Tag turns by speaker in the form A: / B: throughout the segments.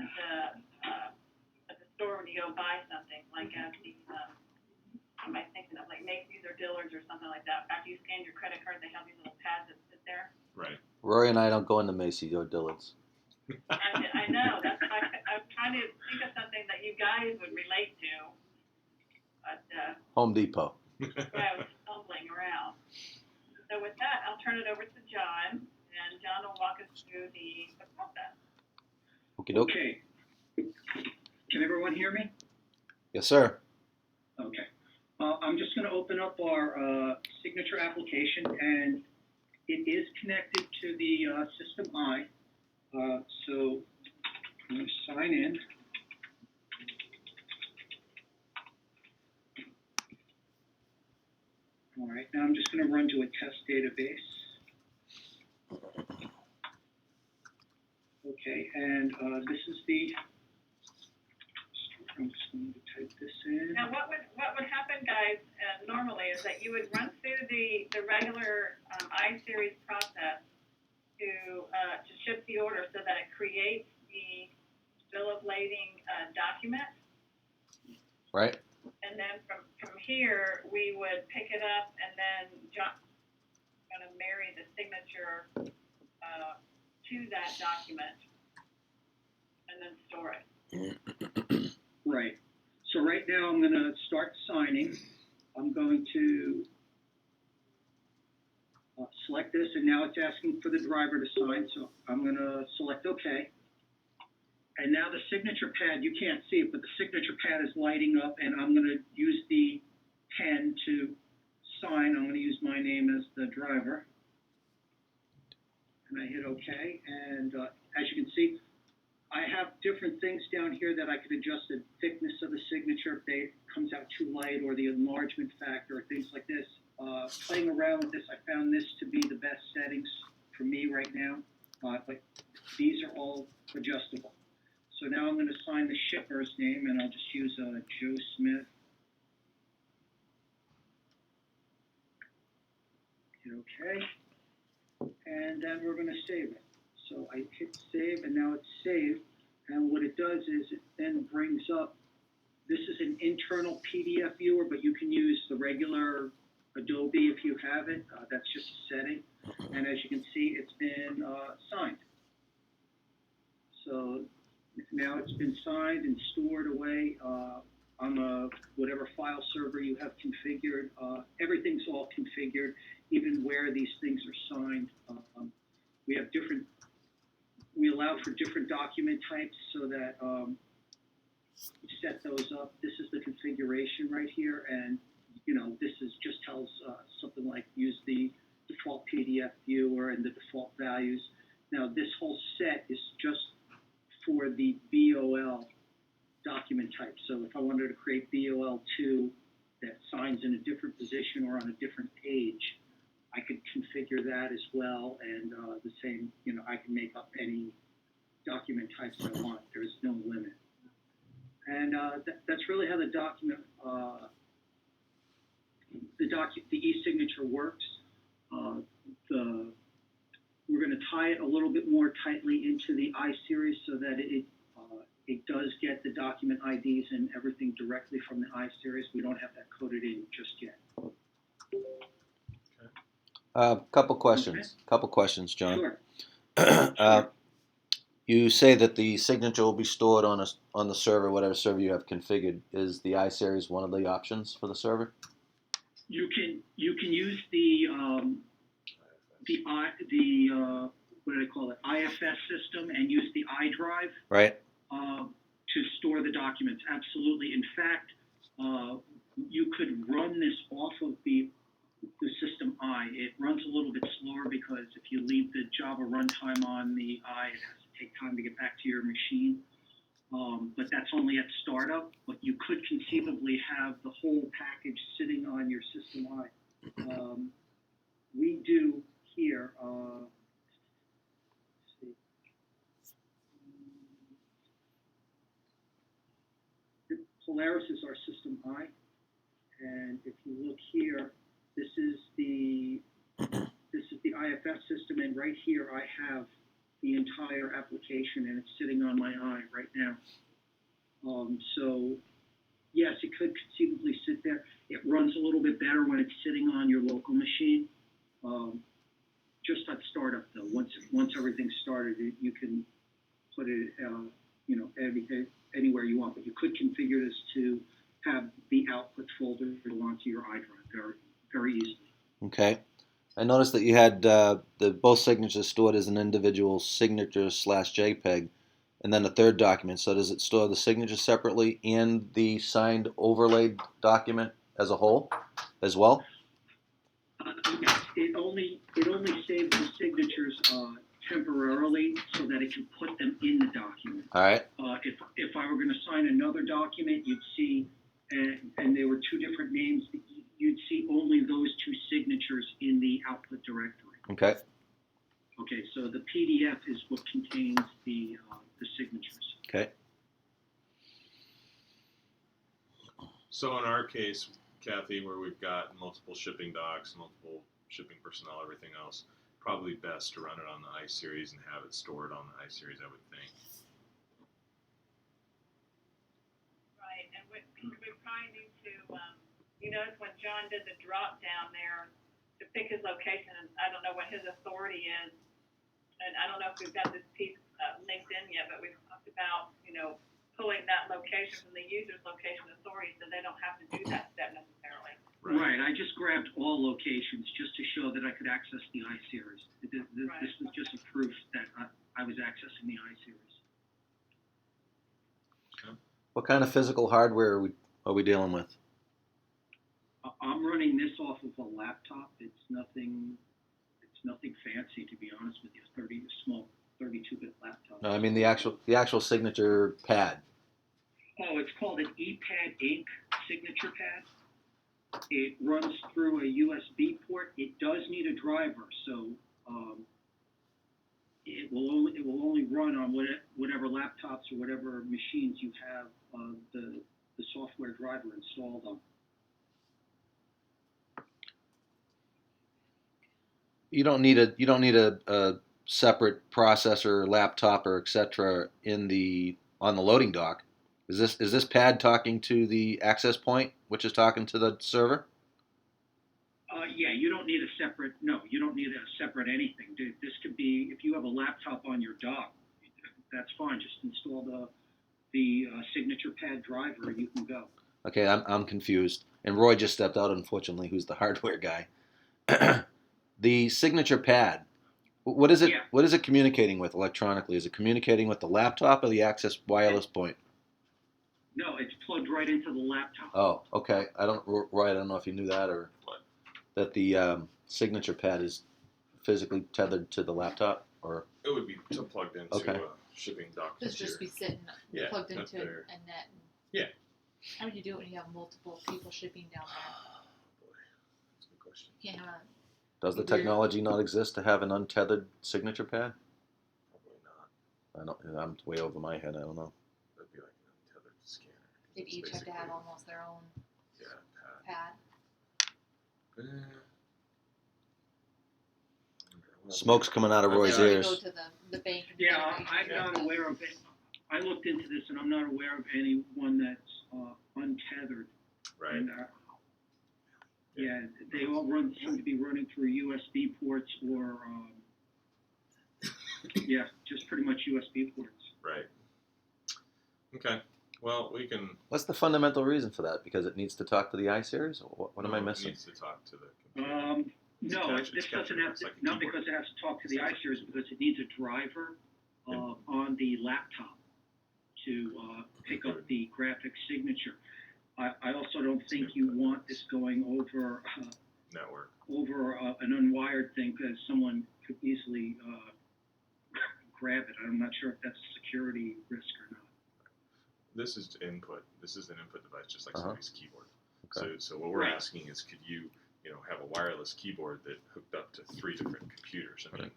A: at the store when you go buy something, like at the what am I thinking of, like Macy's or Dillard's or something like that. After you scan your credit card, they have these little pads that sit there.
B: Right.
C: Rory and I don't go into Macy's or Dillard's.
A: I know. That's I'm trying to think of something that you guys would relate to. But
C: Home Depot.
A: yeah, I was stumbling around. So with that, I'll turn it over to John, and John will walk us through the process.
D: Okay. Can everyone hear me?
C: Yes, sir.
D: Okay. I'm just going to open up our signature application, and it is connected to the System I. So I'm going to sign in. All right, now I'm just going to run to a test database. Okay, and this is the, I'm just going to type this in.
A: Now, what would happen, guys, normally is that you would run through the regular I-Series process to ship the order so that it creates the bill of lading document.
C: Right.
A: And then from here, we would pick it up, and then John's going to marry the signature to that document, and then store it.
D: Right. So right now I'm going to start signing. I'm going to select this, and now it's asking for the driver to sign, so I'm going to select OK. And now the signature pad, you can't see it, but the signature pad is lighting up, and I'm going to use the pen to sign. I'm going to use my name as the driver. And I hit OK, and as you can see, I have different things down here that I could adjust the thickness of the signature if it comes out too light, or the enlargement factor, or things like this. Playing around with this, I found this to be the best settings for me right now, but these are all adjustable. So now I'm going to sign the shipper's name, and I'll just use Joe Smith. Hit OK, and then we're going to save it. So I hit save, and now it's saved. And what it does is it then brings up, this is an internal PDF viewer, but you can use the regular Adobe if you have it. That's just a setting. And as you can see, it's been signed. So now it's been signed and stored away on whatever file server you have configured. Everything's all configured, even where these things are signed. We allow for different document types so that you set those up. This is the configuration right here, and this just tells something like use the default PDF viewer and the default values. Now this whole set is just for the BOL document type. So if I wanted to create BOL2 that signs in a different position or on a different page, I could configure that as well, and the same, I can make up any document types I want. There is no limit. And that's really how the document, the e-signature works. We're going to tie it a little bit more tightly into the I-Series so that it does get the document IDs and everything directly from the I-Series. We don't have that coded in just yet.
C: Couple questions. Okay. Couple questions, John.
D: Sure.
C: You say that the signature will be stored on the server, whatever server you have configured. Is the I-Series one of the options for the server?
D: You can use the what do they call it, IFS system, and use the iDrive.
C: Right.
D: To store the documents. Absolutely. In fact, you could run this off of the System I. It runs a little bit slower because if you leave the Java runtime on the I, it has to take time to get back to your machine. But that's only at startup. But you could conceivably have the whole package sitting on your System I. We do here. Let's see. Polaris is our System I, and if you look here, this is the IFS system, and right here I have the entire application, and it's sitting on my eye right now. So yes, it could conceivably sit there. It runs a little bit better when it's sitting on your local machine. Just at startup though, once everything's started, you can put it, anywhere you want. But you could configure this to have the output folder go onto your iDrive very, very easily.
C: Okay. I noticed that you had the both signatures stored as an individual signature / JPEG, and then a third document. So does it store the signature separately and the signed overlaid document as a whole, as well?
D: Yes, it only saves the signatures temporarily so that it can put them in the document.
C: All right.
D: If I were going to sign another document, you'd see, and there were two different names, you'd see only those two signatures in the output directory.
C: Okay.
D: Okay, so the PDF is what contains the signatures.
C: Okay.
B: So in our case, Kathy, where we've got multiple shipping docs, multiple shipping personnel, everything else, probably best to run it on the iSeries and have it stored on the iSeries, I would think.
A: Right, and we probably need to, you notice when John did the drop down there to pick his location, and I don't know what his authority is, and I don't know if we've got this piece linked in yet, but we've talked about, pulling that location from the user's location authority so they don't have to do that step necessarily.
D: Right, I just grabbed all locations just to show that I could access the iSeries. This was just a proof that I was accessing the iSeries.
C: What kind of physical hardware are we dealing with?
D: I'm running this off of a laptop. It's nothing fancy, to be honest with you. Small 32-bit laptop.
C: No, I mean the actual signature pad.
D: Oh, it's called an ePad Ink signature pad. It runs through a USB port. It does need a driver, so it will only run on whatever laptops or whatever machines you have the software driver installed on.
C: You don't need a separate processor, laptop, or etc. on the loading dock. Is this pad talking to the access point, which is talking to the server?
D: Yeah, you don't need a separate. No, you don't need a separate anything. This could be if you have a laptop on your dock. That's fine. Just install the signature pad driver, and you can go.
C: Okay, I'm confused. And Roy just stepped out, unfortunately, who's the hardware guy. The signature pad. What is it?
D: Yeah.
C: What is it communicating with electronically? Is it communicating with the laptop or the access wireless point?
D: No, it's plugged right into the laptop.
C: Oh, okay. Roy, I don't know if you knew that or
B: What?
C: that the signature pad is physically tethered to the laptop, or
B: It would be plugged into
C: Okay.
B: a shipping dock.
E: Just
B: computer.
E: be sitting plugged
B: up
E: into
B: there.
E: a net.
B: Yeah.
E: How would you do it when you have multiple people shipping down there?
B: Boy, that's a good question.
E: You can't have
C: does the
E: Yeah.
C: technology not exist to have an untethered signature pad?
B: Probably not.
C: I'm way over my head. I don't know.
B: That'd be like an untethered scanner.
E: they'd
B: It's
E: each have to have
B: basically-
E: almost their own
B: Yeah,
E: pad.
C: Smoke's coming out of
B: Or
C: Roy's
E: They
C: ears.
E: go to the bank. And
D: Yeah,
E: everything.
D: I'm not aware of it. I looked into this, and I'm not aware of anyone that's untethered.
B: Right.
D: And, yeah, they all seem to be running through USB ports or, just pretty much USB ports.
B: Right. Okay. Well, we can.
C: What's the fundamental reason for that? Because it needs to talk to the iSeries? Or what am I
B: It
C: missing?
B: needs to talk to the computer.
D: No,
B: It's
D: this
B: captured
D: doesn't have
B: it's
D: to,
B: like a
D: not
B: keyboard.
D: because it has to talk to the iSeries, because it needs a driver on the laptop to pick up the graphic signature. I also don't think you want this going over
B: Network.
D: an unwired thing, because someone could easily grab it. I'm not sure if that's a security risk or not.
B: This is input. This is an input device, just like
C: Uh-huh.
B: somebody's keyboard.
C: Okay.
B: So what we're
D: Right.
B: asking is, could you have a wireless keyboard that hooked up to 3 different computers? I mean,
C: Right.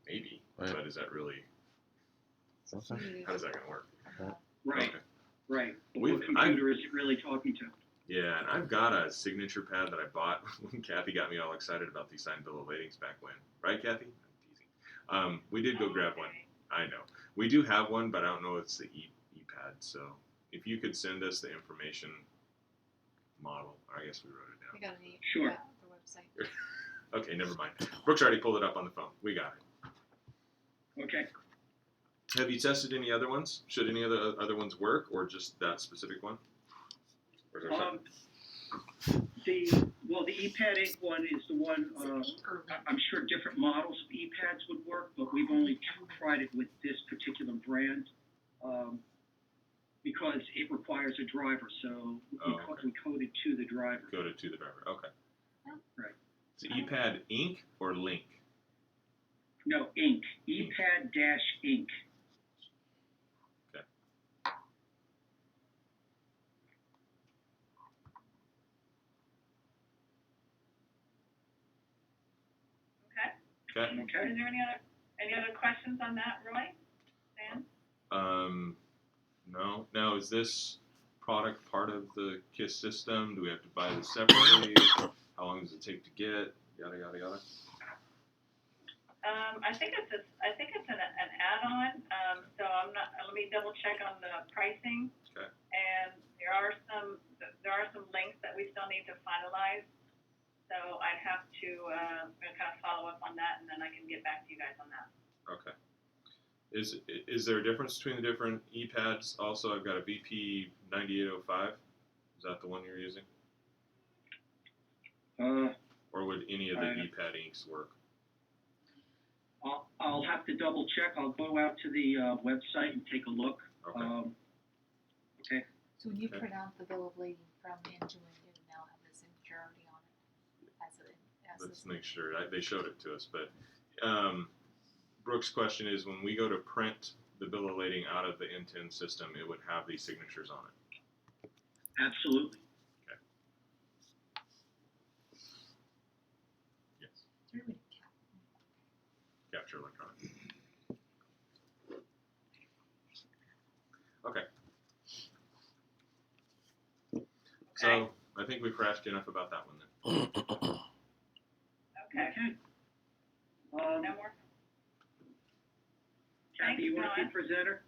B: maybe,
C: Right.
B: but is that really?
C: Okay.
B: How is that going to work?
D: Right,
B: Okay.
D: right. But
B: We've-
D: what computer is it really talking to?
B: Yeah, and I've got a signature pad that I bought when Kathy got me all excited about the signed bill of ladings back when. Right, Kathy? I'm teasing. We did go grab one. I know. We do have one, but I don't know it's the e-pad. So if you could send us the information model, I guess we wrote it
E: We
B: down.
E: got an
D: Sure.
E: the website.
B: Okay, never mind. Brooks already pulled it up on the phone. We got it.
D: Okay.
B: Have you tested any other ones? Should any other ones work, or just that specific one? Or is there something?
D: The ePad ink one is the one.
E: Is it ink or link?
D: I'm sure different models of ePads would work, but we've only tried it with this particular brand because it requires a driver. So we coded to the driver.
B: Coded to the driver. Okay.
D: Right.
B: Is it ePad ink or link?
D: No, ink. ePad-ink.
B: Okay.
D: Okay.
A: Is there any other questions on that, Roy? Dan?
B: No. Now, is this product part of the KISS system? Do we have to buy this separately? How long does it take to get? Yada yada yada.
A: I think it's an add-on. So I'm not. Let me double check on the pricing.
B: Okay.
A: And there are some links that we still need to finalize. So I'd have to kind of follow up on that, and then I can get back to you guys on that.
B: Okay. Is there a difference between the different ePads? Also, I've got a BP 9805. Is that the one you're using? Or would any of the ePad inks work?
D: I'll have to double check. I'll go out to the website and take a look.
B: Okay.
D: Okay.
E: So when you print out the bill of lading from N2N, it'll now have the signature already on it.
B: Let's make sure. They showed it to us, but Brooke's question is, when we go to print the bill of lading out of the N2N system, it would have these signatures on it.
D: Absolutely.
B: Okay. Yes. Capture electronic. Okay. So I think we've crashed enough about that one then.
A: Okay. No more.
D: Kathy, you want to be presenter?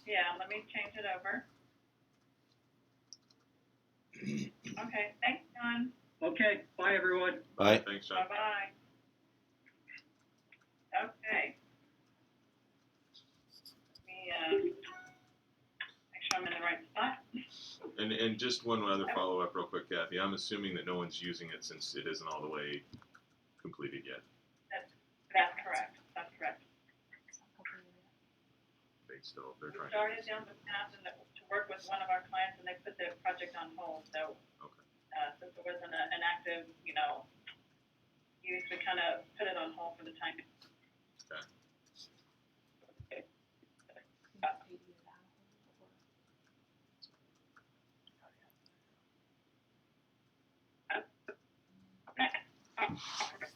A: Yeah. Let me change it over. Okay. Thanks, John.
D: Okay. Bye, everyone.
C: Bye.
B: Thanks, John.
A: Bye-bye. Okay. Let me make sure I'm in the right spot.
B: And just one other follow-up real quick, Kathy. I'm assuming that no one's using it since it isn't all the way completed yet.
A: That's correct. That's correct.
B: They're
A: We
B: trying
A: started down the path to work with one of our clients, and they put the project on hold. So since it wasn't an active, use, we kind of put it on hold for the time.
B: Okay.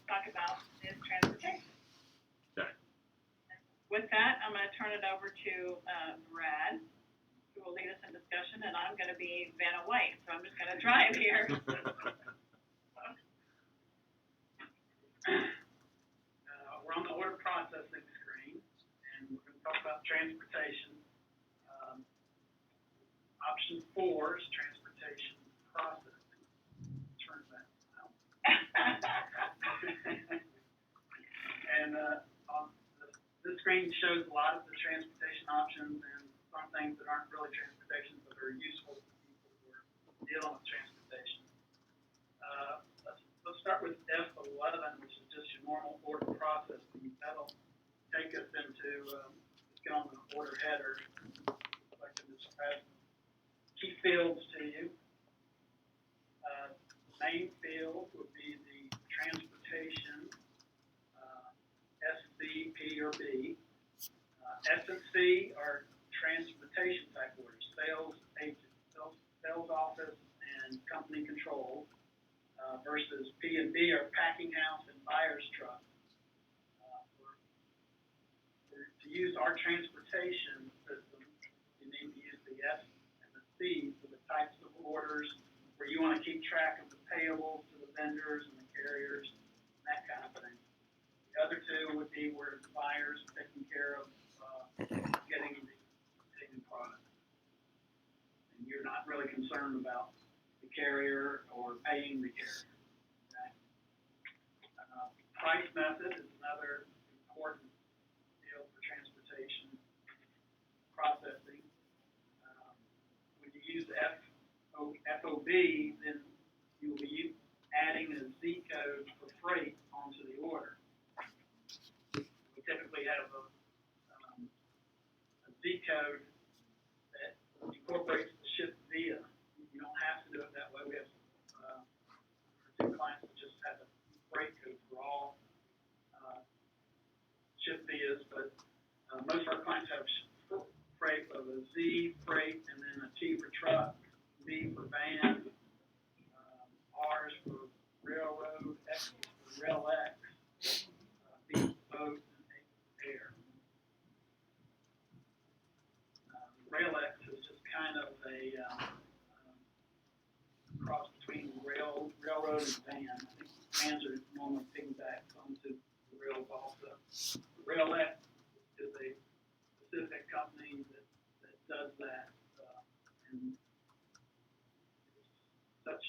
A: Talk about is transportation.
B: Okay.
A: With that, I'm going to turn it over to Brad, who will lead us in discussion, and I'm going to be Vanna White, so I'm just going to drive here.
F: We're on the order processing screen, and we're going to talk about transportation. Option 4 is transportation processing. Turn that out. And on this screen shows a lot of the transportation options and some things that aren't really transportation, but are useful to people who are dealing with transportation. Let's start with F11, which is just your normal order processing. That'll take us into, let's get on the order header. If I can describe key fields to you. Main field would be the transportation, SC, P, or B. S and C are transportation type orders, sales agent, sales office, and company control. Versus P and B are packing house and buyer's truck. To use our transportation system, you need to use the S and the C for the types of orders where you want to keep track of the payables to the vendors and the carriers, and that kind of thing. The other two would be where the buyers are taking care of getting the product. And you're not really concerned about the carrier or paying the carrier. Okay? Price method is another important deal for transportation processing. When you use FOB, then you'll be adding a Z code for freight onto the order. We typically have a Z code that incorporates the ship via. You don't have to do it that way. We have two clients that just have a freight code for all ship vias, but most of our clients have freight of a Z freight and then a T for truck, V for van, R's for railroad, X for rail X, B for boat, and A for air. Rail X is just kind of a cross between railroad and van. I think vans are normally piggybacked onto the rails also. Rail X is a specific company that does that, and it's such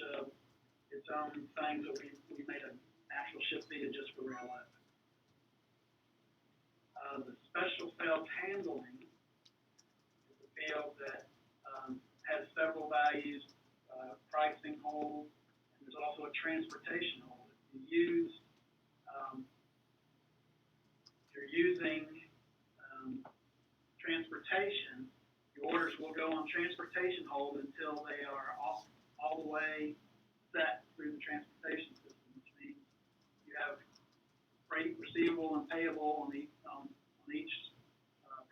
F: its own thing that we made an actual ship via just for Rail X. The special sales handling is a field that has several values, pricing hold, and there's also a transportation hold. If you're using transportation, your orders will go on transportation hold until they are all the way set through the transportation system, which means you have freight receivable and payable on each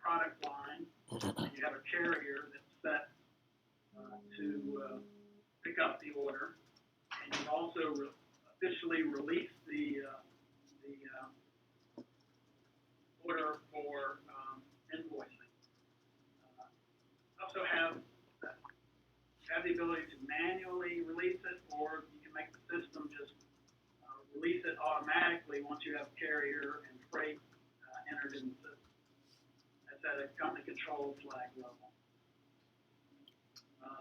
F: product line. You have a carrier that's set to pick up the order, and you also officially release the order for invoicing. Also have the ability to manually release it, or you can make the system just release it automatically once you have carrier and freight entered in the system. That's at a company control flag level.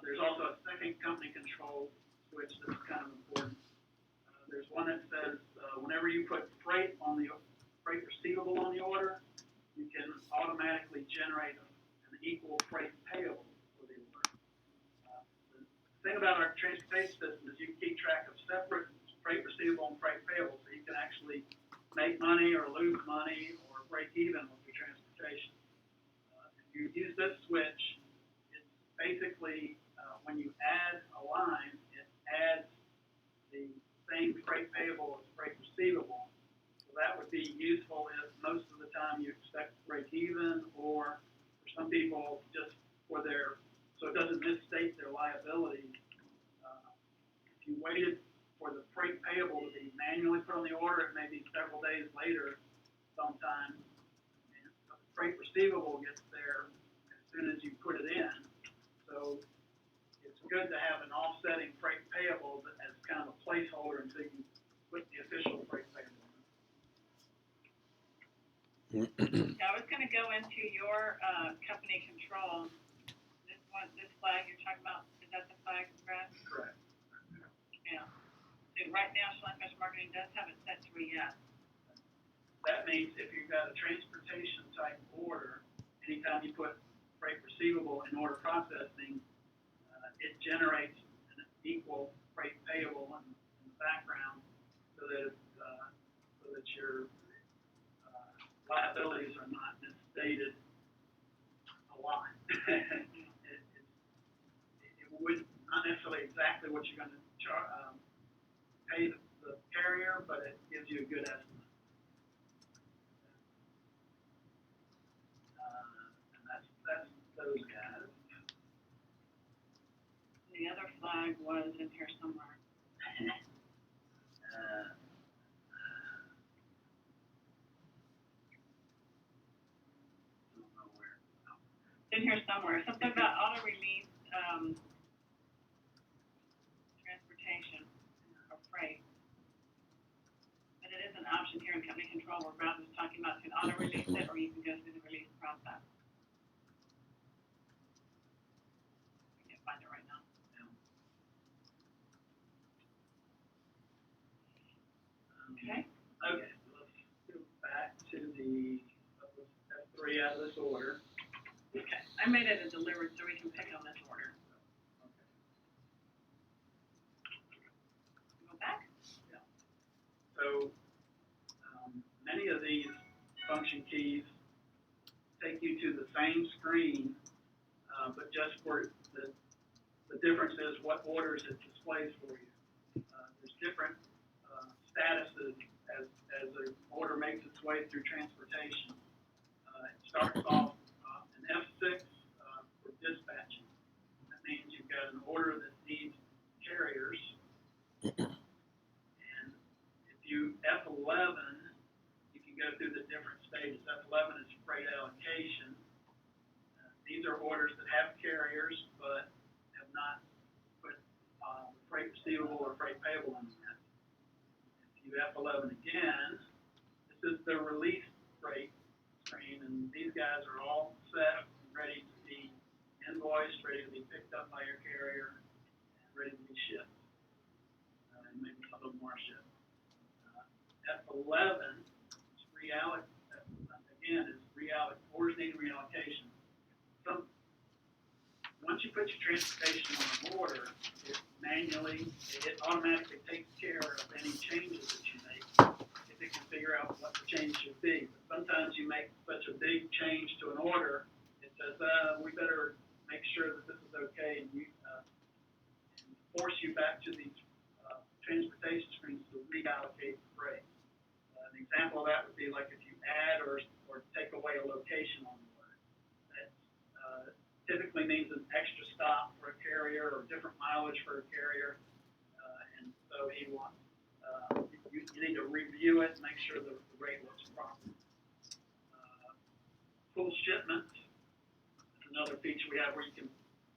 F: There's also a second company control switch that's kind of important. There's one that says whenever you put freight receivable on the order, you can automatically generate an equal freight payable for the order. The thing about our transportation system is you can keep track of separate freight receivable and freight payable, so you can actually make money or lose money or break even with your transportation. If you use this switch, it's basically when you add a line, it adds the same freight payable as freight receivable. So that would be useful if most of the time you expect to break even, or for some people just so it doesn't misstate their liability. If you waited for the freight payable to be manually put on the order, it may be several days later sometime. And the freight receivable gets there as soon as you put it in. So it's good to have an offsetting freight payable as kind of a placeholder until you put the official freight payable in.
A: I was going to go into your company control. This flag you're talking about, is that the flag, Brad?
F: Correct.
A: Yeah. So right now, Schlein Special Marketing does have it set to a yes.
F: That means if you've got a transportation type order, anytime you put freight receivable in order processing, it generates an equal freight payable in the background, so that your liabilities are not misstated a lot. It would not necessarily exactly what you're going to pay the carrier, but it gives you a good estimate. And that's those guys.
A: The other flag was in here somewhere.
F: Don't know where.
A: It's in here somewhere. Something about auto release transportation or freight. But it is an option here in company control where Brad was talking about, you can auto release it or you can go through the release process.
F: three out of this order.
A: Okay, I made it a delivered so we can pick on this order. Go back?
F: So, many of these function keys take you to the same screen, but just for the difference is what orders it displays for you. There's different statuses as the order makes its way through transportation. It starts off an F6 for dispatching. That means you've got an order that needs carriers. And if you F11, you can go through the different stages. F11 is freight allocation. These are orders that have carriers but have not put freight receivable or freight payable in them. If you F11 again, this is the release freight screen, and these guys are all set and ready to be invoiced, ready to be picked up by your carrier, and ready to be shipped. And maybe some of them are shipped. F11 is orders need reallocation. Once you put your transportation on an order, it automatically takes care of any changes that you make if it can figure out what the change should be. But sometimes you make such a big change to an order, it says, we better make sure that this is okay, and force you back to these transportation screens to reallocate the freight. An example of that would be like if you add or take away a location on the order. That typically means an extra stop for a carrier or different mileage for a carrier, and so he wants you need to review it, make sure that the rate looks proper. Full shipment is another feature we have where you can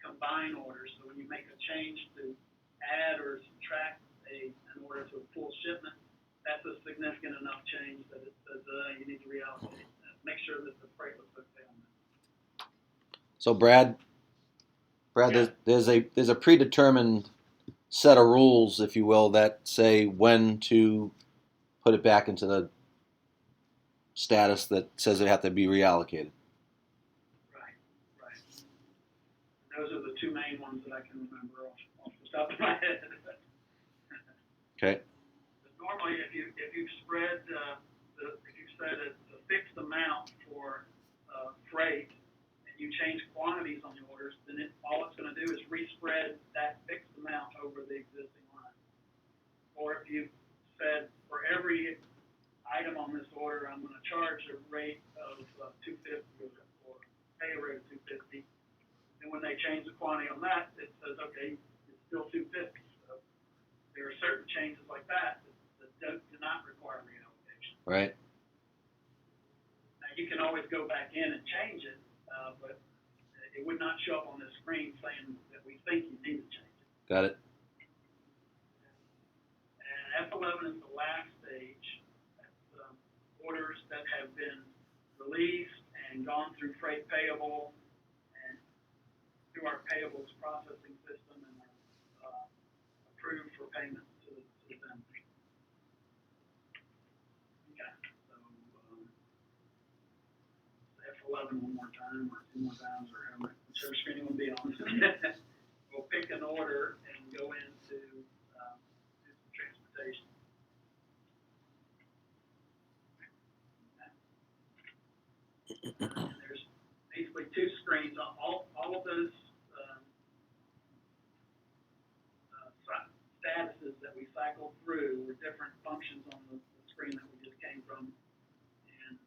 F: combine orders. So when you make a change to add or subtract an order to a full shipment, that's a significant enough change that it says you need to reallocate. Make sure that the freight looks okay on that.
C: So Brad,
F: Yeah.
C: there's a predetermined set of rules, if you will, that say when to put it back into the status that says it have to be reallocated.
F: Right. Those are the two main ones that I can remember off the top of my head.
C: Okay.
F: Normally, if you've spread if you've set a fixed amount for freight and you change quantities on the orders, then all it's going to do is respread that fixed amount over the existing line. Or if you said for every item on this order, I'm going to charge a rate of $250 or pay a rate of $250, and when they change the quantity on that, it says okay, it's still $250. So there are certain changes like that do not require reallocation.
C: Right.
F: Now, you can always go back in and change it, but it would not show up on the screen saying that we think you need to change it.
C: Got it.
F: And F11 is the last stage. That's orders that have been released and gone through freight payable and through our payables processing system and are approved for payment to the vendor. F11 one more time, or two more times, or whichever screen you want to be on. We'll pick an order and go into transportation. And there's basically two screens. All of those statuses that we cycled through were different functions on the screen that we just came from. And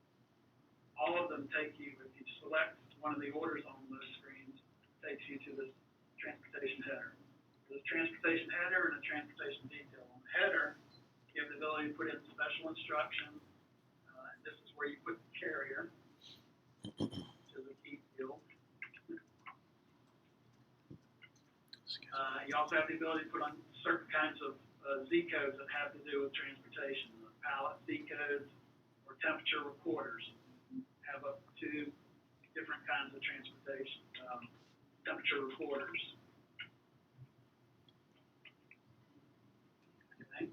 F: all of them take you, if you select one of the orders on those screens, takes you to this transportation header. There's a transportation header and a transportation detail. On the header, you have the ability to put in special instructions. This is where you put the carrier, which is a key field. You also have the ability to put on certain kinds of Z codes that have to do with transportation, pallet Z codes or temperature recorders. Have up to different kinds of transportation temperature recorders. Okay.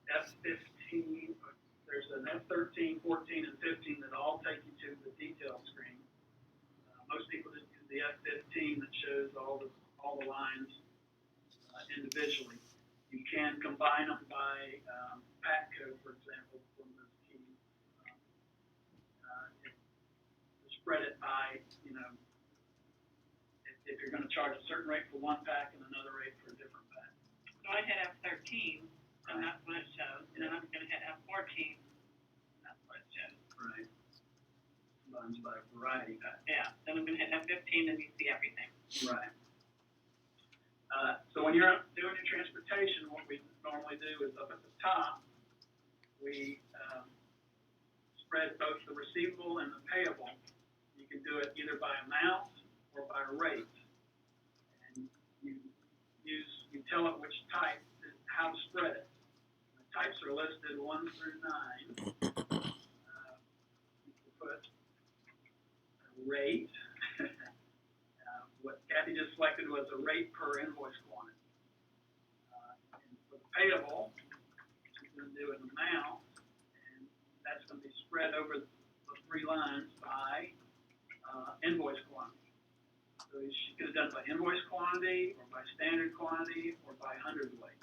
F: F15, there's an F13, 14, and 15 that all take you to the detail screen. Most people just use the F15 that shows all the lines individually. You can combine them by pack code, for example, from those keys. Spread it by, if you're going to charge a certain rate for one pack and another rate for a different pack.
A: So I hit F13, and that's what it shows, and then I'm going to hit F14, and that's what it shows.
F: Right. Combines by variety pack.
A: Yeah, then I'm going to hit F15, and you see everything.
F: Right. So when you're doing your transportation, what we normally do is up at the top, we spread both the receivable and the payable. You can do it either by amount or by rate. And you tell it which type, how to spread it. The types are listed 1 through 9. You can put a rate. What Kathy just selected was a rate per invoice quantity. And for the payable, she's going to do an amount, and that's going to be spread over the 3 lines by invoice quantity. So she could have done it by invoice quantity, or by standard quantity, or by hundredweight.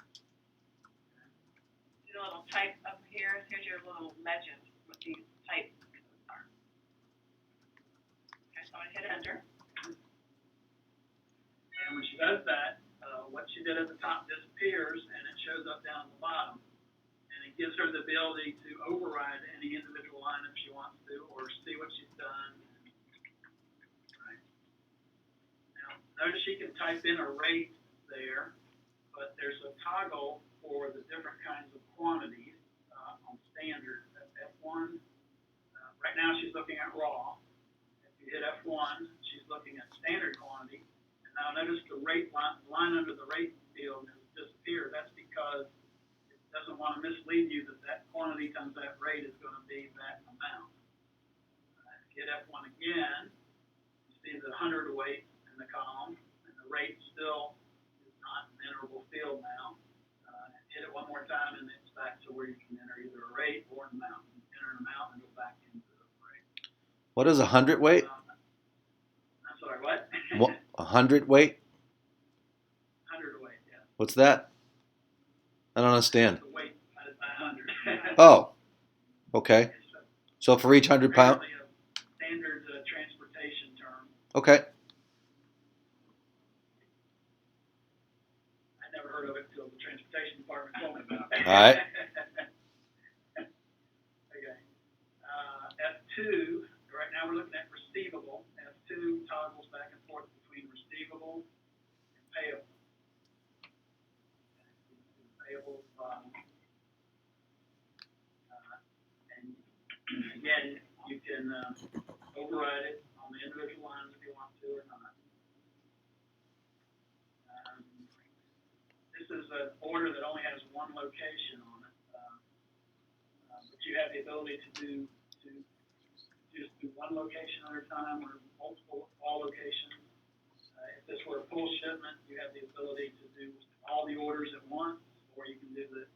A: See the little type up here? Here's your little legend with these type codes are. Okay, so I hit enter.
F: And when she does that, what she did at the top disappears, and it shows up down at the bottom. And it gives her the ability to override any individual line if she wants to, or see what she's done. Right. Now, notice she can type in a rate there, but there's a toggle for the different kinds of quantities on standard. F1, right now she's looking at raw. If you hit F1, she's looking at standard quantity. Now notice the rate line under the rate field has disappeared. That's because it doesn't want to mislead you that quantity times that rate is going to be that amount. Hit F1 again, you see the hundredweight in the column, and the rate still is not an enterable field now. Hit it one more time, and it's back to where you can enter either a rate or an amount. You can enter an amount and go back into the rate.
C: What is a hundredweight?
F: I'm sorry, what?
C: What, a hundredweight?
F: Hundredweight, yeah.
C: What's that? I don't understand.
F: The weight divided by 100.
C: Oh, okay. So for each 100 pound.
F: Apparently a standard transportation term.
C: Okay.
F: I never heard of it until the transportation department told me about it.
C: All right.
F: Okay. F2. Right now we're looking at receivable. F2 toggles back and forth between receivable and payable. Payable. And again, you can override it on the individual lines if you want to or not. This is an order that only has one location on it, but you have the ability to just do one location at a time or all locations. If this were a full shipment, you have the ability to do all the orders at once, or you can do the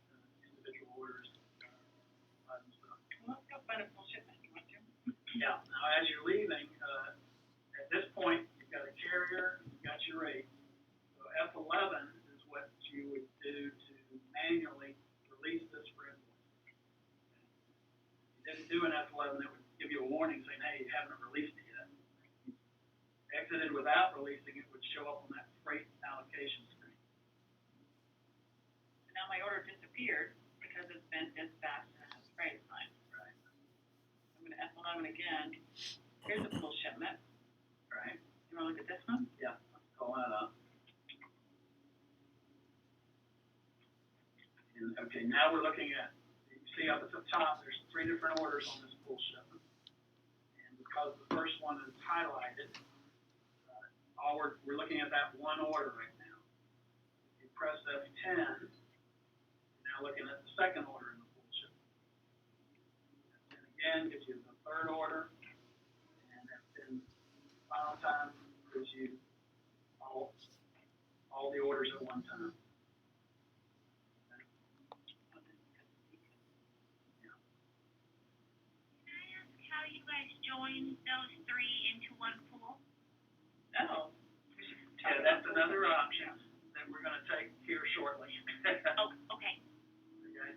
F: individual orders by themselves.
A: Well, let's go find a full shipment. You want to?
F: Yeah. Now, as you're leaving, at this point, you've got a carrier, you've got your rate. So F11 is what you would do to manually release this for invoice. If you didn't do an F11, it would give you a warning saying, hey, you haven't released it yet. If you exited without releasing it, would show up on that freight allocation screen.
A: And now my order disappeared because it's been dispatched and it has freight assigned.
F: Right.
A: I'm going to F11 again. Here's a full shipment.
F: Right.
A: You want to look at this one?
F: Yeah. Let's call that up. And, okay, now we're looking at, you see up at the top, there's 3 different orders on this full shipment. And because the first one is highlighted, we're looking at that one order right now. If you press F10, you're now looking at the second order in the full shipment. And again, gives you the third order, and then final time gives you all the orders at one time. options that we're gonna take here shortly.
A: Oh, okay.
F: Okay.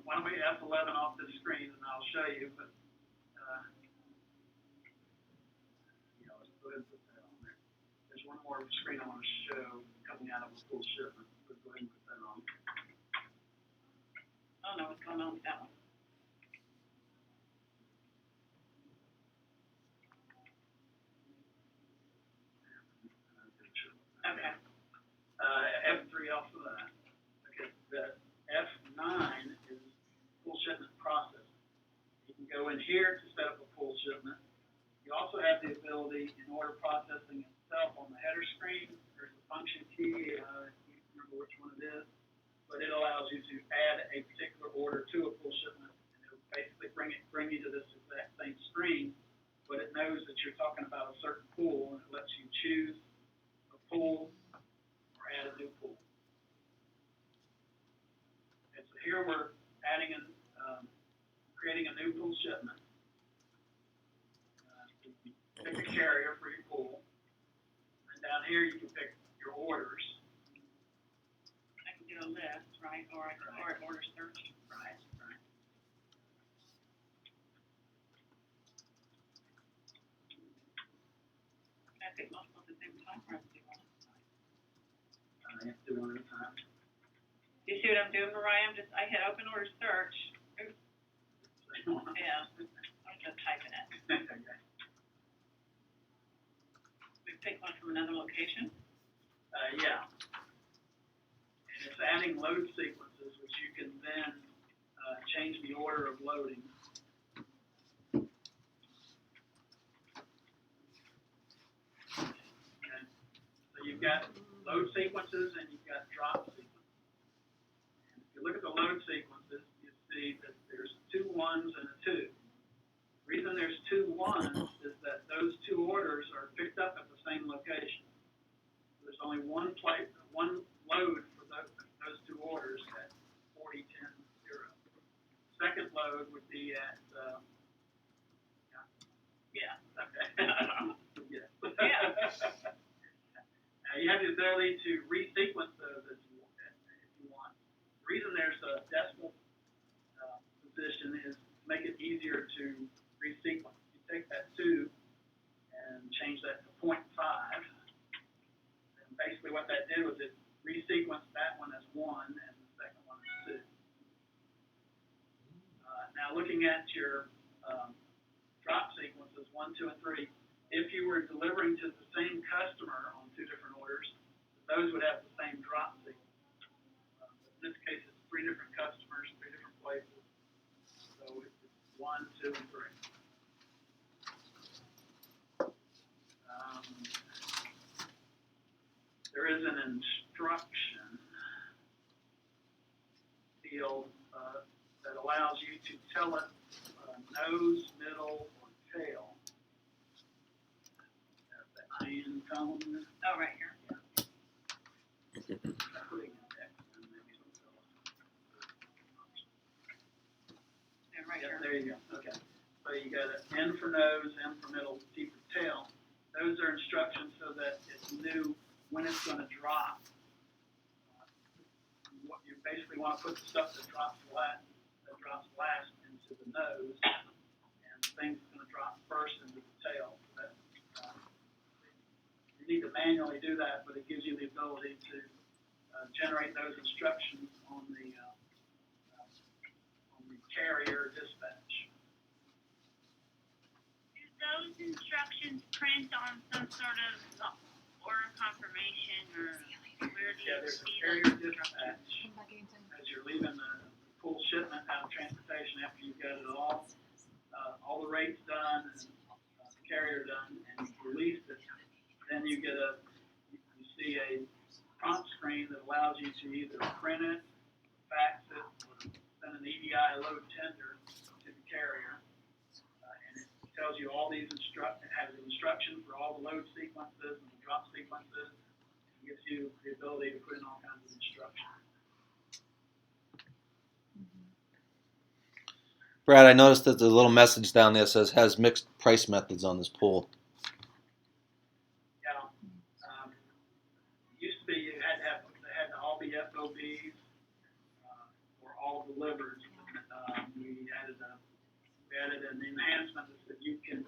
F: Why don't we F11 off the screen and I'll show you, but, let's go ahead and put that on there. There's one more screen I want to show coming out of a full shipment, so go ahead and put that on.
A: I don't know what's going on with that one. Okay.
F: F3 off of that. Okay, the F9 is full shipment process. You can go in here to set up a full shipment. You also have the ability in order processing itself on the header screen. There's a function key, I can't remember which one it is, but it allows you to add a particular order to a full shipment, and it'll basically bring you to this exact same screen, but it knows that you're talking about a certain pool, and it lets you choose a pool or add a new pool. And so here we're adding creating a new pool shipment. Pick a carrier for your pool, and down here you can pick your orders.
A: I can do a list, right, or an order search.
F: Right.
A: Can I pick multiple at the same time, or I have to do one at a time?
F: You have to do one at a time.
A: You see what I'm doing, Mariah? I hit open order search. Oops. Yeah, I'm just typing it.
F: Okay.
A: We pick one from another location.
F: Yeah. And it's adding load sequences, which you can then change the order of loading. Okay. So you've got load sequences and you've got drop sequences. And if you look at the load sequences, you see that there's 2 1s and a 2. The reason there's 2 1s is that those 2 orders are picked up at the same location. There's only one load for those 2 orders at 40, 10, 0. Second load would be at,
A: Yeah.
F: okay. Yeah.
A: Yeah.
F: Now you have the ability to resequence those if you want. The reason there's a decimal position is to make it easier to resequence. You take that 2 and change that to 0.5. And basically what that did was it resequenced that one as 1 and the second one as 2. Now looking at your drop sequences 1, 2, and 3, if you were delivering to the same customer on 2 different orders, those would have the same drop sequence. In this case, it's 3 different customers, 3 different places. So it's 1, 2, and 3. There is an instruction field that allows you to tell it nose, middle, or tail. The IN column.
A: Oh, right here.
F: Putting in text, and maybe it'll tell us.
A: Yeah, right
F: Yeah,
A: here.
F: there you go. Okay. So you got an N for nose, M for middle, T for tail. Those are instructions so that it's new when it's going to drop. What you basically want to put the stuff that drops last into the nose, and the thing that's going to drop first into the tail. So that, you need to manually do that, but it gives you the ability to generate those instructions on the carrier dispatch.
G: Do those instructions print on some sort of order confirmation, or where do
F: Yeah,
G: you
F: there's a
G: see
F: carrier
G: those instructions?
F: dispatch as you're leaving the full shipment out of transportation after you've got it all the rates done, and the carrier done, and you've released it. Then you see a prompt screen that allows you to either print it, fax it, or send an EDI load tender to the carrier. And it tells you all these has instructions for all the load sequences and the drop sequences. It gives you the ability to put in all kinds of instructions.
C: Brad, I noticed that there's a little message down there that says has mixed price methods on this pool.
F: Yeah. FOBs were all delivered. We added an enhancement that said you can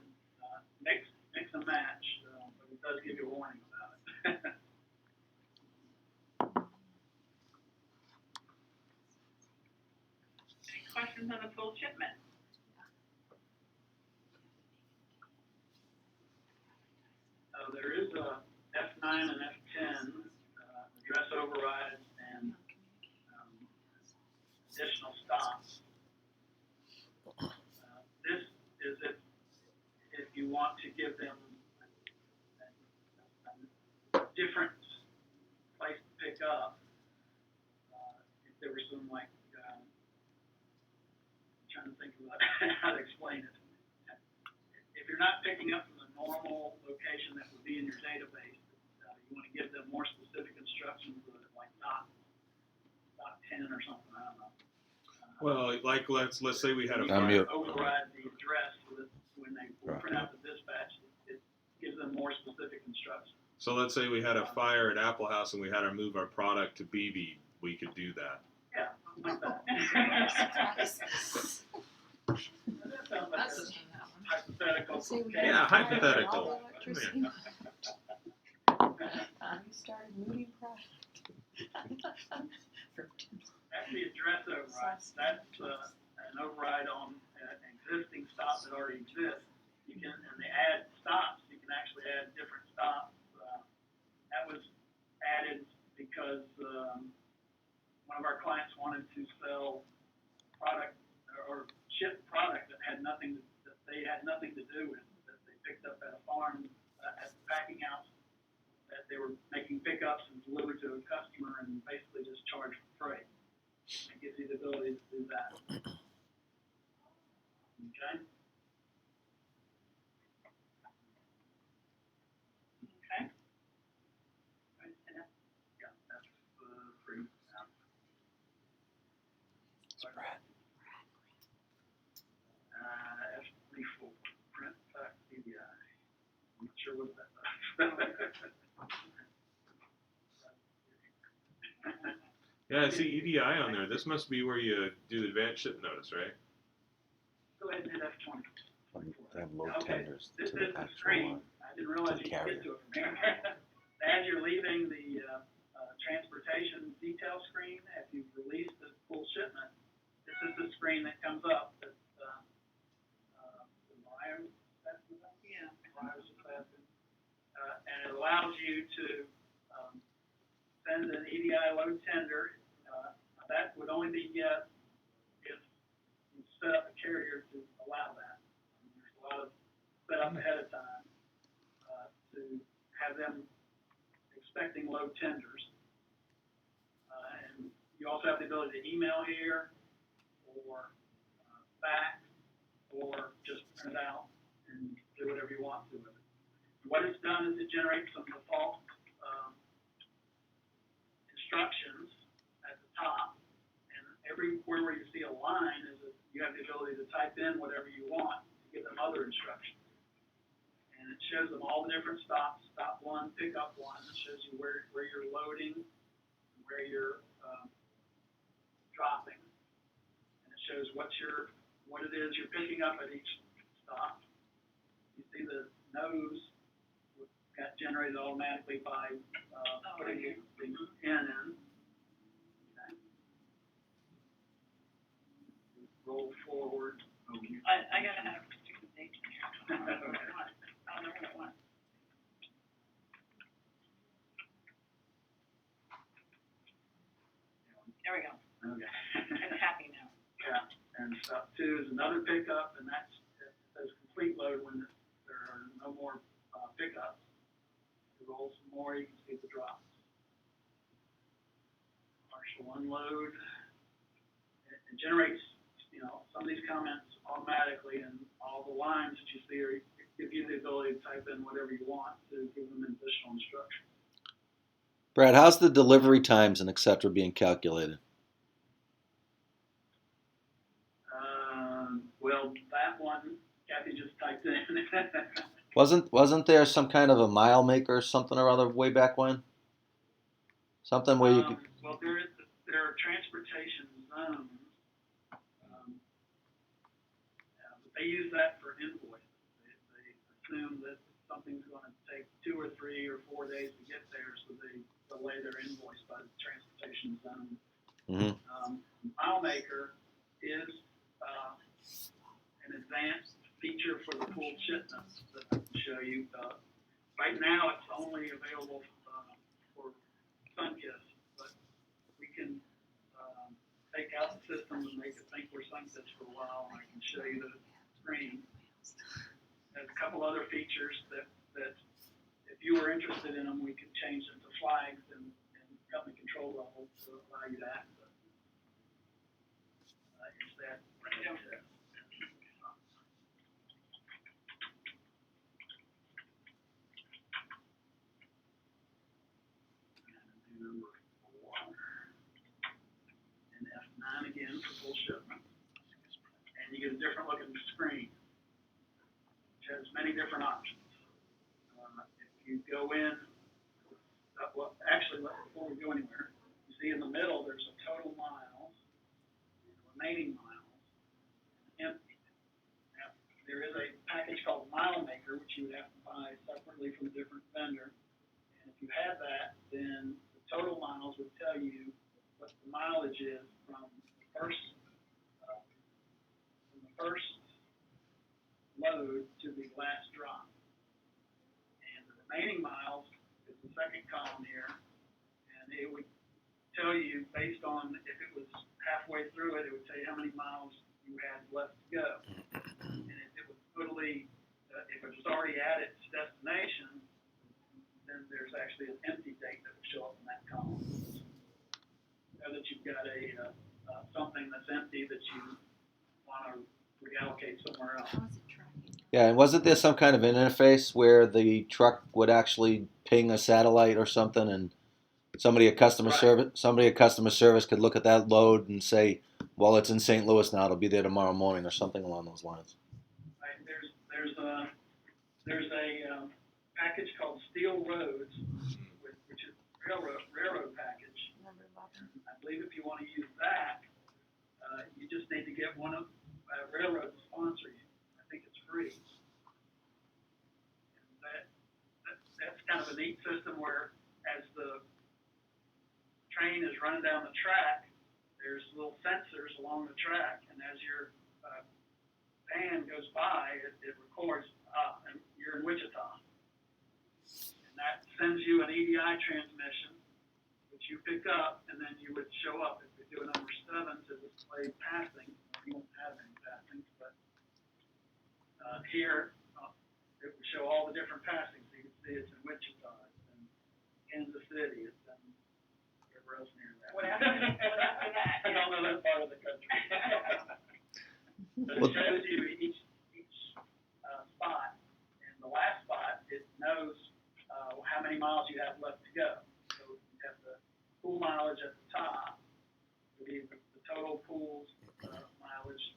F: mix and match, but it does give you a warning about it.
A: Any questions on the full shipment?
F: There is a F9 and F10 address overrides and additional stops. This is if you want to give them a different place to pick up. If there was some like, I'm trying to think about how to explain it. If you're not picking up from the normal location that would be in your database, you want to give them more specific instructions, like dot 10 or something. I don't know.
B: Well, like let's say we had a
C: I'm
B: fire.
C: mute.
F: Override the address so that when they print out the dispatch, it gives them more specific instructions.
B: So let's say we had a fire at Apple House and we had to move our product to BB. We could do that.
F: Yeah, something like that. That sounds like a hypothetical.
B: Yeah, hypothetical.
E: You started moving product.
F: That's the address override. That's an override on an existing stop that already exists. You can, and they add stops. You can actually add different stops. That was added because one of our clients wanted to sell product or ship product that they had nothing to do with, that they picked up at a farm at the packing house, that they were making pickups and delivered to a customer and basically just charged for freight. It gives you the ability to do that. Okay?
A: Okay.
F: Yeah, that's free. F34, print, fax, EDI. I'm not sure what that does.
B: Yeah, I see EDI on there. This must be where you do the advanced ship notice, right?
F: Go ahead and hit F20.
C: They have load
F: Okay,
C: tenders
F: this
C: to the
F: is the
C: actual
F: screen. I didn't realize
C: to the
F: you could
C: carrier.
F: get to it from here. As you're leaving the transportation detail screen, if you've released the full shipment, this is the screen that comes up. That's and it allows you to send an EDI load tender. That would only be if you set up a carrier to allow that. There's a lot of setup ahead of time to have them expecting load tenders. And you also have the ability to email here or fax or just print it out and do whatever you want to with it. What it's done is it generates some default instructions at the top, and everywhere where you see a line is you have the ability to type in whatever you want to give them other instructions. And it shows them all the different stops. Stop one, pick up one. It shows you where you're loading, where you're dropping, and it shows what it is you're picking up at each stop. You see the nose got generated automatically by putting the N in. Okay. Roll forward. Okay.
A: I gotta have a stupid date here. I don't know what I want. I don't know what I want. There we go.
F: Okay.
A: I'm happy now.
F: Yeah. And step 2 is another pickup, and it says complete load when there are no more pickups. You roll some more, you can see the drops. Partial unload. It generates, some of these comments automatically, and all the lines that you see give you the ability to type in whatever you want to give them additional instructions.
C: Brad, how's the delivery times and et cetera being calculated?
F: Well, that one, Kathy just typed in.
C: Wasn't there some kind of a mile maker or something or other way back when? Something where you could.
F: Well, there is for transportation zones, they use that for invoices. They assume that something's going to take 2 or 3 or 4 days to get there, so they delay their invoice by the transportation zone.
C: Mm-hmm.
F: FileMaker is an advanced feature for the pool shipments that I can show you. Right now, it's only available for Sunkist, but we can take out the system and make it think we're Sunkist for a while, and I can show you the screen. There's a couple other features that if you were interested in them, we could change them to flags and company control levels to allow you to access. Is that right down there? Number 4 and F9 again for full shipment, and you get a different looking screen, which has many different options. If you go in, well, actually, before we go anywhere, you see in the middle there's a total miles, remaining miles, and empty. Now, there is a package called MileMaker, which you would have to buy separately from a different vendor, and if you have that, then total miles would tell you what the mileage is from the first load to the last drop. And the remaining miles is the second column here, and it would tell you based on if it was halfway through it, it would tell you how many miles you had left to go. And if it was totally, if it was already at its destination, then there's actually an empty date that will show up in that column. So that you've got something that's empty that you want to reallocate somewhere else.
E: How is it tracking?
C: Yeah, and wasn't there some kind of an interface where the truck would actually ping a satellite or something, and somebody at customer service could look at that load and say, well, it's in St. Louis now, it'll be there tomorrow morning, or something along those lines.
F: Right. There's a package called Steel Roads, which is railroad package. I believe if you want to use that, you just need to get one of railroad to sponsor you. I think it's free. And that's kind of a neat system where as the train is running down the track, there's little sensors along the track, and as your van goes by, it records, and you're in Wichita. And that sends you an EDI transmission, which you pick up, and then you would show up if you do a number 7 to display passing. You won't have any passings, but here it would show all the different passings. You can see it's in Wichita, it's in Kansas City, it's in wherever else near that.
A: What happened after that?
F: I don't know that part of the country. But it shows you each spot, and the last spot, it knows how many miles you have left to go. So you have the pool mileage at the top, would be the total pool's mileage.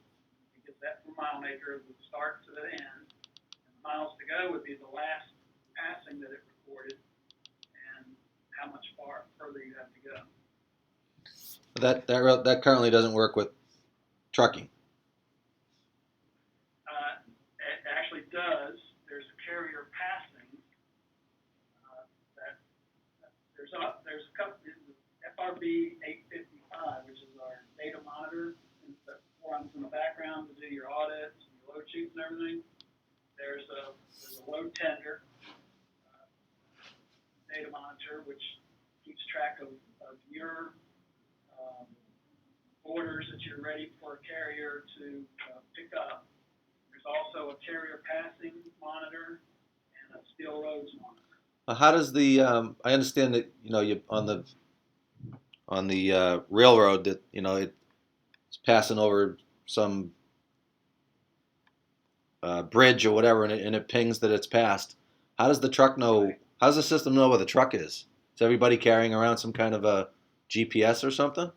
F: You get that from MileMaker, the start to the end. And the miles to go would be the last passing that it recorded, and how much further you have to go.
C: That currently doesn't work with trucking.
F: It actually does. There's a carrier passing that there's a couple. FRB 855, which is our data monitor, that runs in the background to do your audits, and your load sheets, and everything. There's a load tender data monitor, which keeps track of your orders that you're ready for a carrier to pick up. There's also a carrier passing monitor and a steel roads monitor.
C: How does the I understand that you on the railroad that it's passing over some bridge or whatever, and it pings that it's passed. How does the truck know?
F: Right.
C: How does the system know where the truck is? Is everybody carrying around some kind of a GPS or something?
F: I'm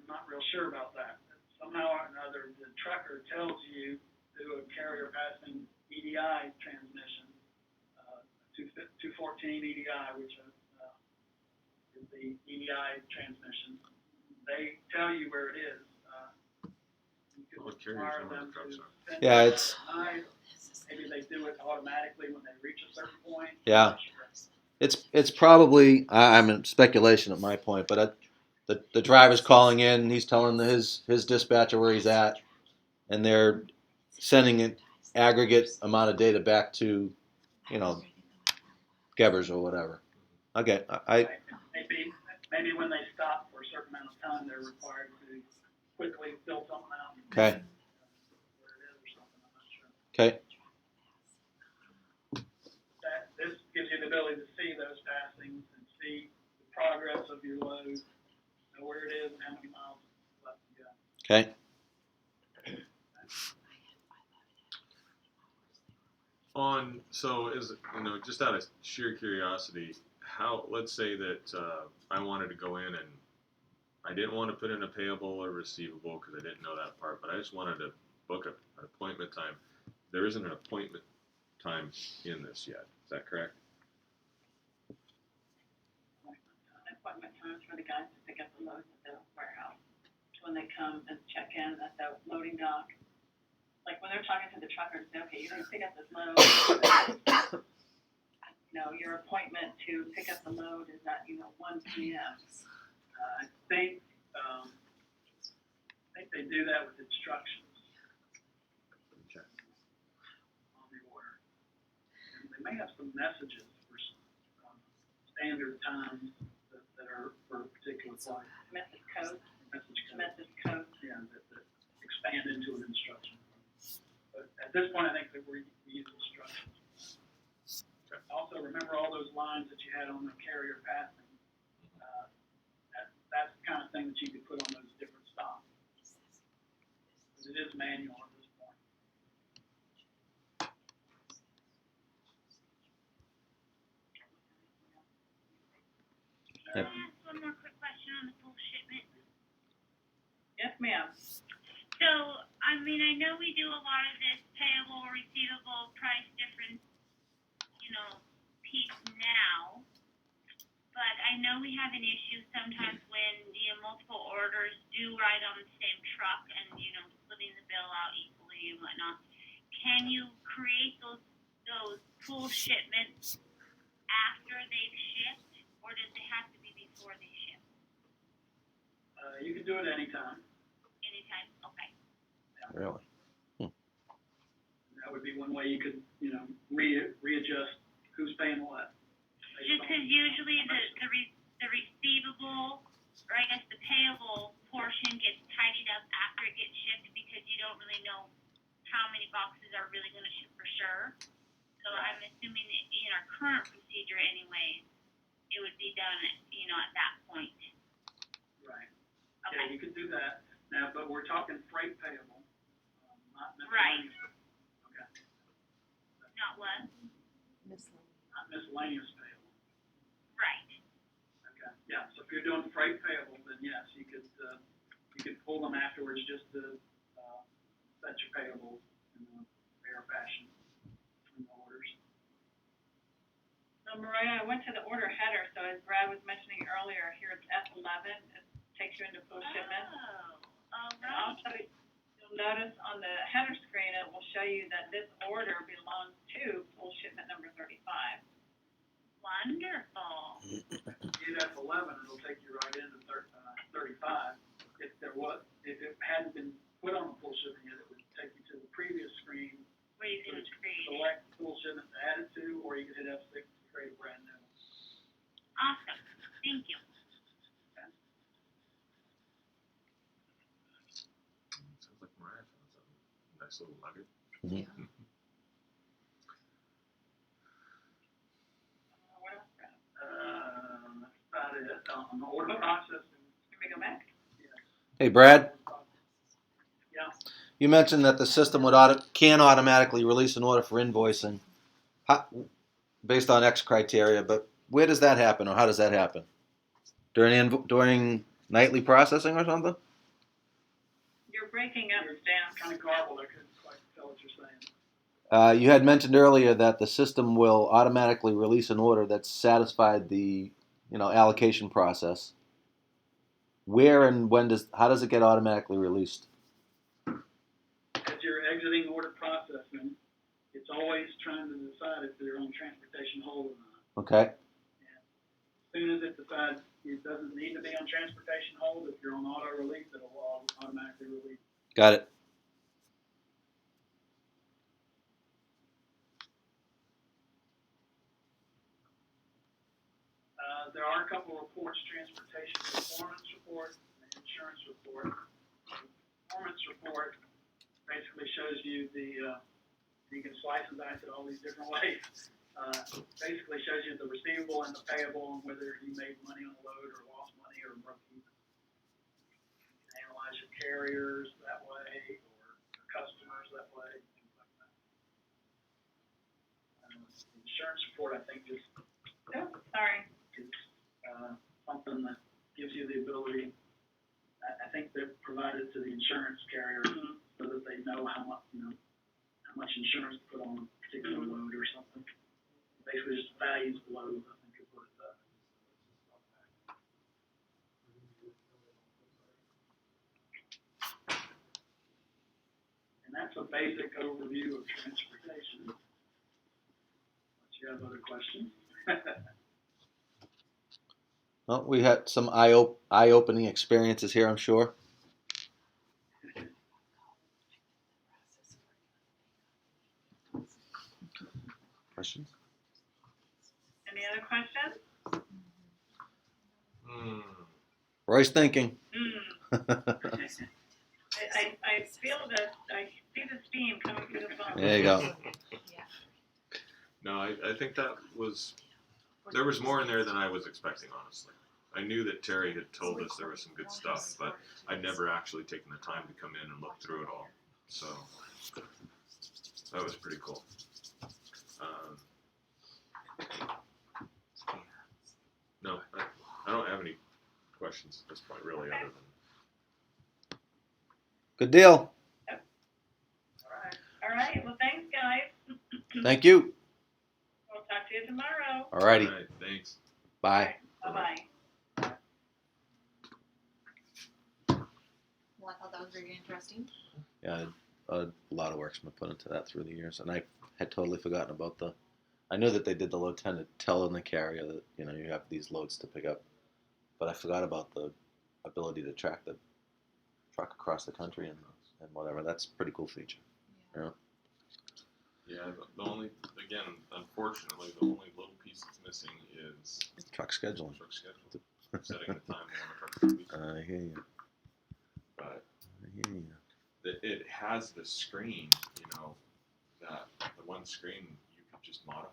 F: not real sure about that. Somehow or another, the trucker tells you through a carrier passing EDI transmission, 214 EDI, which is is the EDI transmission. They tell you where it is. You can
B: Well, carriers
F: require
B: know where
F: them
B: the trucks
F: to
B: are.
F: send
C: Yeah,
F: it
C: it's-
F: overnight. Maybe they do it automatically when they reach a certain point.
C: Yeah.
F: I'm not sure.
C: It's probably I'm in speculation at my point, but the driver's calling in, he's telling his dispatcher where he's at, and they're sending an aggregate amount of data back to, Gebers or whatever. Okay,
F: Maybe when they stop for a certain amount of time, they're required to quickly fill something out.
C: Okay.
F: Where it is or something, I'm not sure.
C: okay,
F: This gives you the ability to see those passings and see the progress of your load, know where it is and how many miles left to go.
C: okay.
B: Just out of sheer curiosity, let's say that I wanted to go in and I didn't want to put in a payable or receivable because I didn't know that part, but I just wanted to book an appointment time. There isn't an appointment time in this yet. Is that correct?
A: Appointment times for the guys to pick up the loads at the warehouse. When they come and check in at the loading dock. Like when they're talking to the truckers, say, okay, you're gonna pick up this load. Your appointment to pick up the load is at, 1 p.m.
F: I think they do that with instructions
B: Okay.
F: on the order. And they may have some messages for standard times that are for a particular flight.
A: Message code,
F: Yeah, that expand into an instruction. But at this point, I think that we use instructions.
B: Okay.
F: Also, remember all those lines that you had on the carrier passing. That's the kind of thing that you could put on those different stops. Because it is manual at this point.
G: Can I ask one more quick question on the full shipment?
A: yes, ma'am.
G: So, I know we do a lot of this payable, receivable, price difference, piece now. But I know we have an issue sometimes when multiple orders do ride on the same truck and, splitting the bill out equally and whatnot. Can you create those full shipments after they've shipped, or does it have to be before they ship?
F: You can do it anytime.
G: Anytime? Okay.
C: Really?
F: That would be one way you could, readjust who's paying what.
G: Just because usually the receivable, or I guess the payable portion gets tidied up after it gets shipped because you don't really know how many boxes are really going to ship for sure. So I'm assuming that in our current procedure anyways, it would be done, at that point.
F: Right.
G: Okay.
F: Yeah, you could do that. Now, but we're talking freight payable, not
G: Right.
F: miscellaneous. Okay.
G: Not what?
F: Not miscellaneous payable.
G: Right.
F: Okay. Yeah. So if you're doing freight payable, then yes, you could pull them afterwards just to set your payables in a fair fashion in the orders.
A: So Maria, I went to the order header, so as Brad was mentioning earlier, here it's F11, it takes you into full shipment.
G: Oh, all
A: And
G: right.
A: also, you'll notice on the header screen, it will show you that this order belongs to full shipment number 35.
G: Wonderful.
F: Hit F11, it'll take you right into 35. If it hadn't been put on the full shipment yet, it would take you to the previous screen.
G: Where you can create.
F: Select full shipment to add it to, or you can hit F6 to create a brand new.
G: Awesome. Thank you.
B: Sounds like Mariah found something. Nice little nugget.
A: What else, Brad?
F: That's about it. On the order processing.
A: Can we go back?
C: Hey, Brad.
F: Yeah.
C: You mentioned that the system can automatically release an order for invoicing, based on X criteria. But where does that happen, or how does that happen? During nightly processing or something?
A: You're breaking up,
F: You're
A: Dan.
F: kind of garbled. I couldn't quite tell what you're saying.
C: You had mentioned earlier that the system will automatically release an order that's satisfied the allocation process, where and how does it get automatically released?
F: As you're exiting order processing, it's always trying to decide if they're on transportation hold or not.
C: Okay.
F: As soon as it decides it doesn't need to be on transportation hold, if you're on auto release, it'll automatically release.
C: Got it.
F: There are a couple of reports: transportation performance report and insurance report. The performance report basically shows you you can slice and dice it all these different ways. Basically shows you the receivable and the payable and whether you made money on the load or lost money or broke even. You can analyze your carriers that way or your customers that way, things like that. The insurance report, I think, is something that gives you the ability. I think they're provided to the insurance carrier so that they know how much insurance to put on a particular load or something. Basically, just values the load, I think, is what it does. And that's a basic overview of transportation. Unless you have other questions.
C: Well, we had some eye-opening experiences here, I'm sure. Questions?
A: Any other questions?
C: Roy's thinking.
A: I feel that I see the steam coming through the phone.
C: There you go.
B: No, I think there was more in there than I was expecting, honestly. I knew that Terry had told us there was some good stuff, but I'd never actually taken the time to come in and look through it all. So that was pretty cool. No, I don't have any questions at this point, really, other than.
C: Good deal.
A: All right. Well, thanks, guys.
C: Thank you.
A: We'll talk to you tomorrow.
C: Alrighty.
B: All right, thanks.
C: Bye.
A: Bye-bye.
E: Well, I thought that was very interesting.
C: Yeah, a lot of work's been put into that through the years, and I had totally forgotten about I knew that they did the load tend to tell in the carrier that you have these loads to pick up, but I forgot about the ability to track the truck across the country and whatever. That's a pretty cool feature.
E: Yeah.
B: Yeah, the only, again, unfortunately, the only little piece that's missing is
C: Truck scheduling.
B: truck schedule, setting the time when the truck is released.
C: I hear you.
B: But
C: I hear you.
B: it has the screen, that the one screen you could just modify.